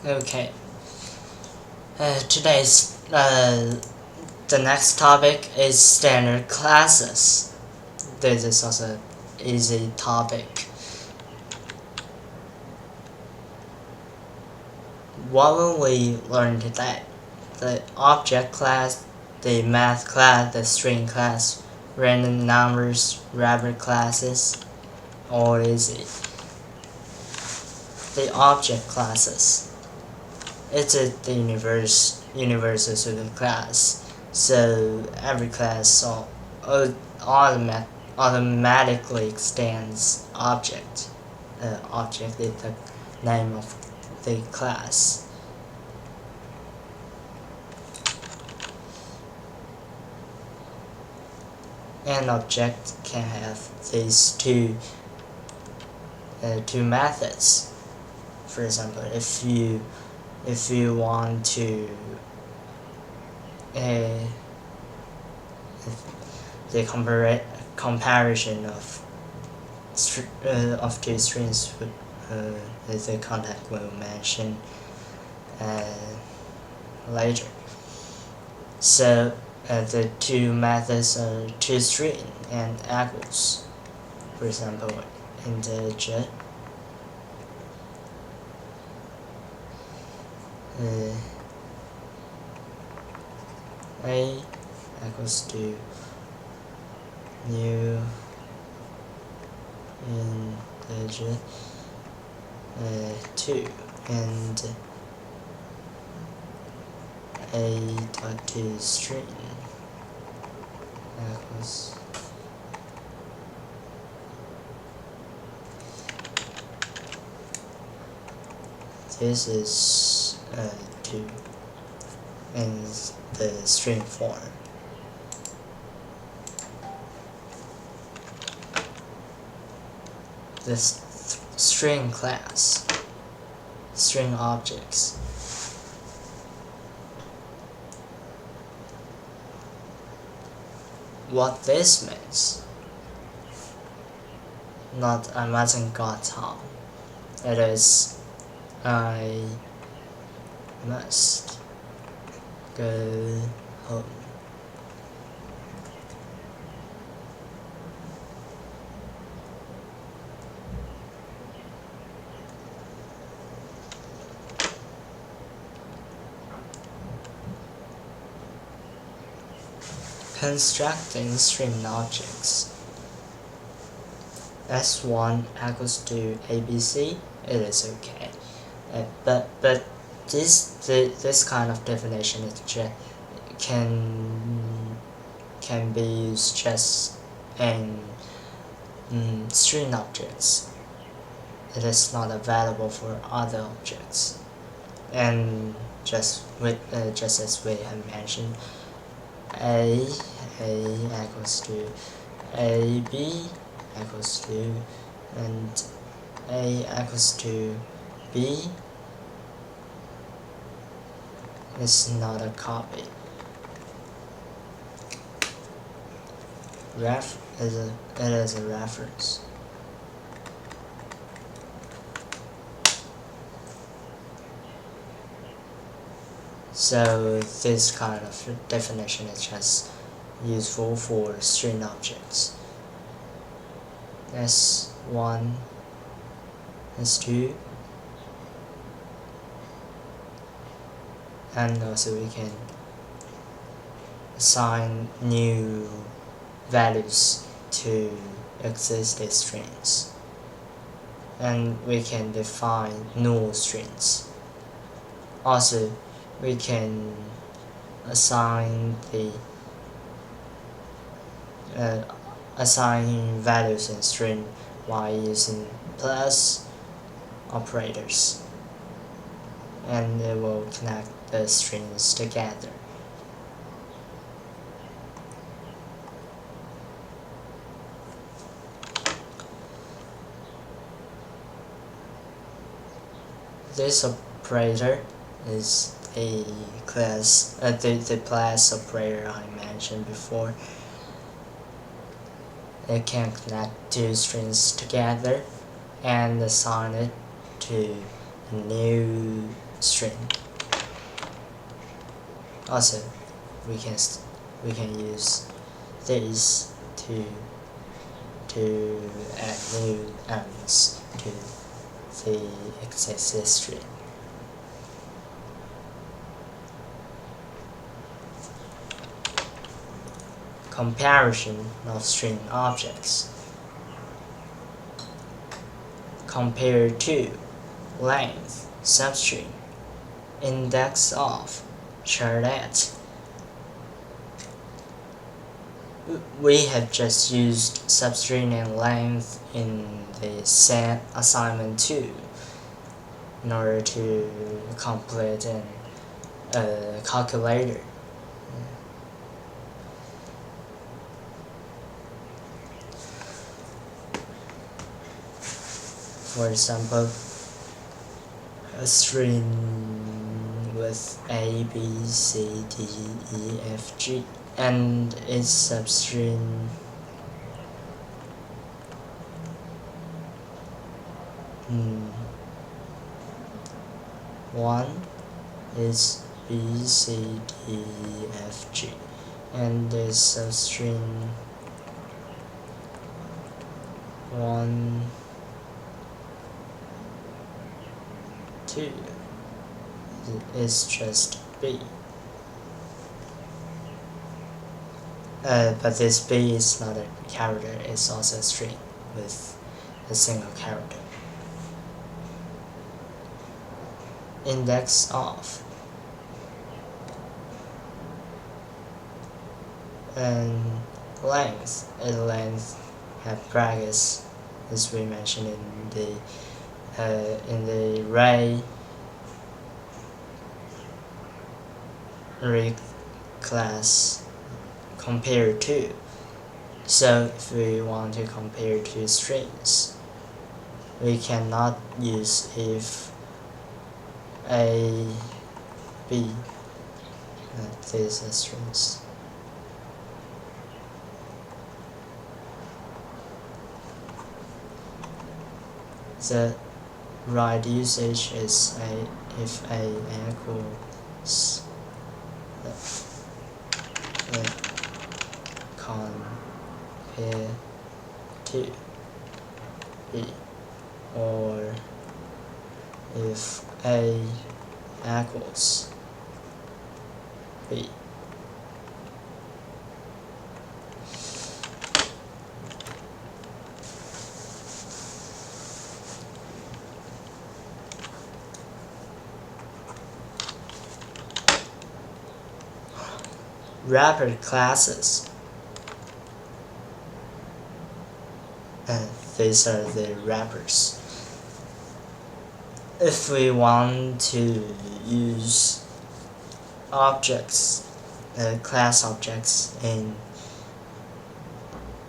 Okay. Today's the next topic is standard classes. This is also easy topic. What will we learn today? The object class, the math class, the string class, random numbers, wrapper classes, or is it the object classes? It's the universe of the class, so every class automatically extends object. Object is the name of the class. An object can have these two methods. For example, if you want to the comparison of two strings the contact will mention later. So the two methods are toString and equals. For example, integer a equals to new integer 2 and a dot toString equals this is 2 in the string form. This string class, string objects. What this means? Not I mustn't got home. It is I must go home. Constructing string objects. S1 equals to ABC, it is okay. But this kind of definition is can be used just in string objects. It is not available for other objects. And just as we have mentioned, A equals to AB equals to and A equals to B is not a copy. It is a reference. So this kind of definition is just useful for string objects. S1, S2, and also we can assign new values to existing strings, and we can define null strings. Also, we can assign assign values in string by using plus operators, and it will connect the strings together. This operator is a class, the plus operator I mentioned before. It can connect two strings together and assign it to a new string. Also, we can use this to add new elements to the existing string. Comparison of string objects. Compare to length substring, index of, chart at. We have just used substring and length in the set assignment 2 in order to complete a calculator. For example, a string with A, B, C, D, E, F, G, and its substring one is B, C, D, E, F, G, and the substring 1, 2 is just B. But this B is not a character, it's also a string with a single character. Index of, and length. Length have brackets, as we mentioned in the array class. Compare to. So if we want to compare two strings, we cannot use if A, B, these are strings. The right usage is if A equals compare to B, or if A equals B. Wrapper classes. And these are the wrappers. If we want to use objects, class objects in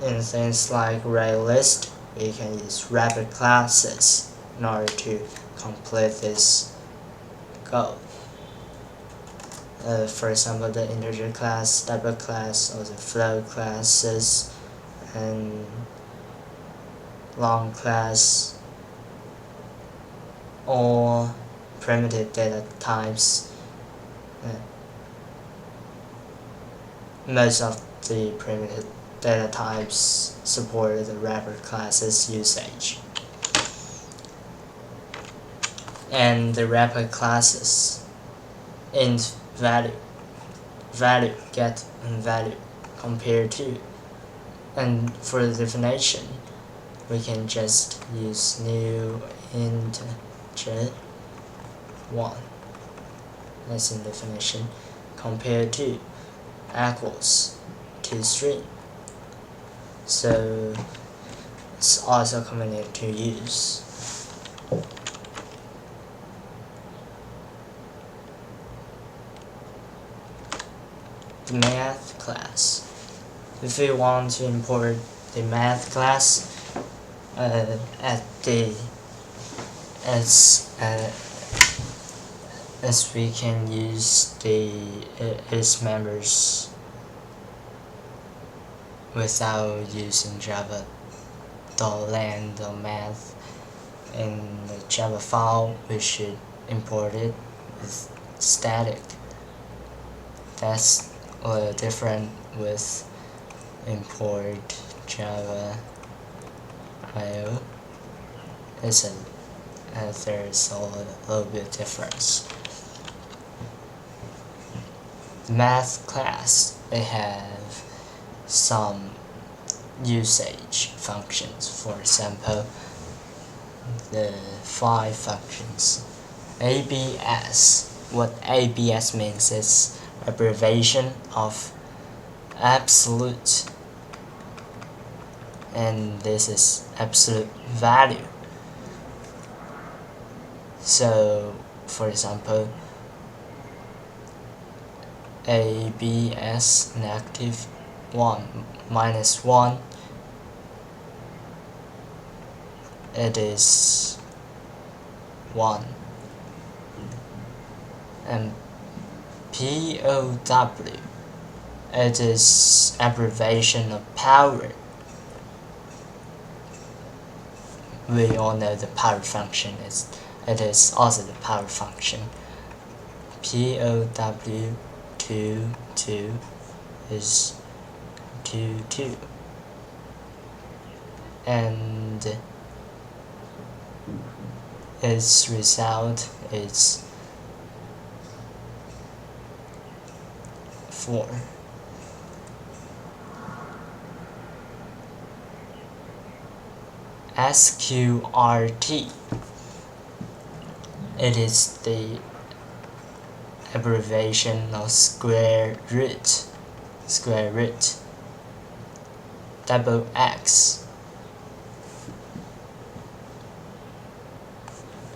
things like array list, we can use wrapper classes in order to complete this goal. For example, the integer class, double class, or the float classes, and long class, or primitive data types. Most of the primitive data types support the wrapper classes usage. And the wrapper classes int value, get, and value, compare to. And for the definition, we can just use new integer 1 as in definition, compare to equals to string. So it's also convenient to use. The math class. If we want to import the math class as we can use its members without using java.lang.math in the Java file, we should import it is static. That's a little different with import Java IO. There's a little bit difference. Math class, they have some usage functions. For example, the 5 functions. ABS. What ABS means is abbreviation of absolute, and this is absolute value. So, for example, ABS negative 1 minus 1, it is 1. And POW, it is abbreviation of power. We all know the power function it is also the power function. POW 2 is 2, and its result is 4. SQRT, it is the abbreviation of square root. Double X.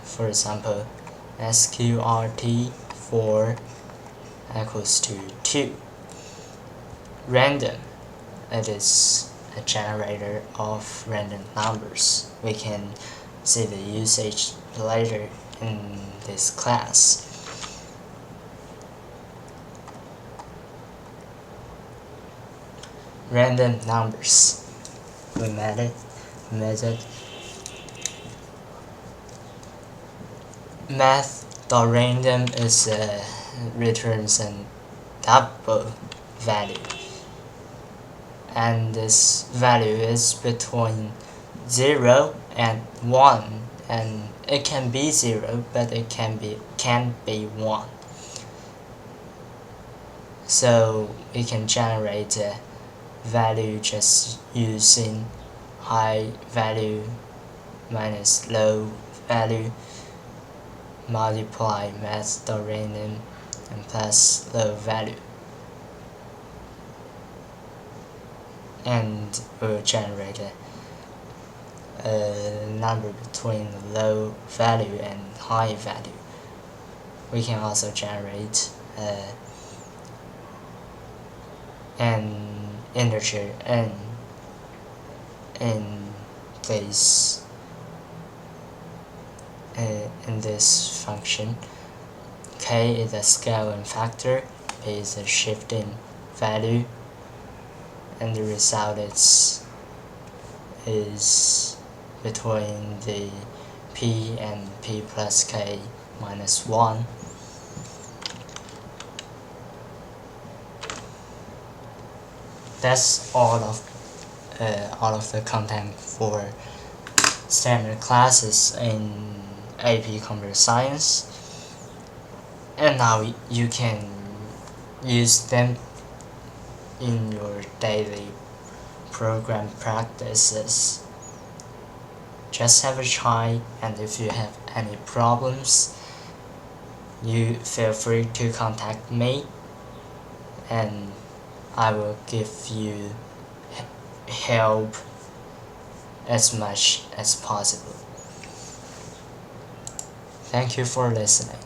For example, SQRT 4 equals to 2. Random, it is a generator of random numbers. We can see the usage later in this class. Random numbers. We method math.random is returns a double value, and this value is between 0 and 1, and it can be 0, but it can be 1. So we can generate a value just using high value minus low value multiply math.random and plus low value, and we'll generate a number between low value and high value. We can also generate an integer n in place in this function. K is a scaling factor, P is a shifting value, and the result is between the P and P plus K minus 1. That's all of the content for standard classes in AP Computer Science, and now you can use them in your daily program practices. Just have a try, and if you have any problems, you feel free to contact me, and I will give you help as much as possible. Thank you for listening.